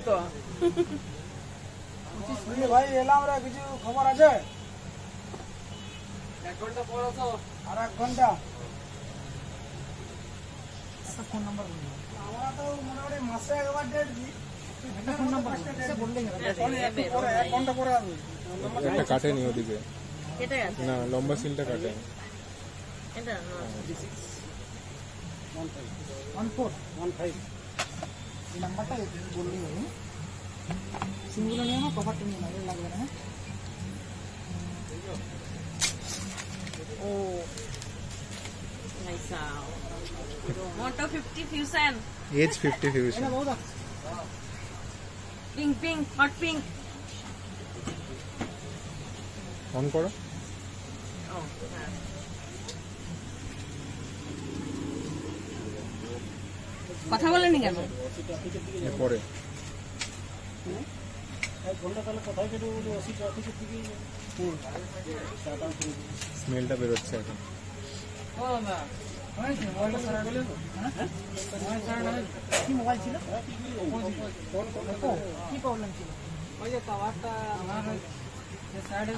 তো ভাই এলাম রে, কিছু খবর আছে? 1 ঘন্টা পর আসো। আর 1 ঘন্টা ফোন নাম্বার বলুন। আমরা তো মোটামুটি মাসে একবার ডেট দিই। ফোন নাম্বার বললেই হবে। 1 ঘন্টা পরে আসবে। এটা কাটেনি ওদিকে, কেটে গেছে না লম্বা সিলটা কাটে। এটা 15 এই নাম্বারটা বললেই হবে। সিমগুলো নিয়ে নাও, কভারটা নিয়ে নাও, লাগবে না। ও nice sound. Moto 50 Fusion. Edge 50 Fusion. Pink, hot pink. On করো। Oh, কথা বলেনি কেন? পরে স্মেলটা বেরোচ্ছে এখন। কি মোবাইল ছিল? কি প্রবলেম ছিল? ওই যে টাওয়ারটা আমার সাইডে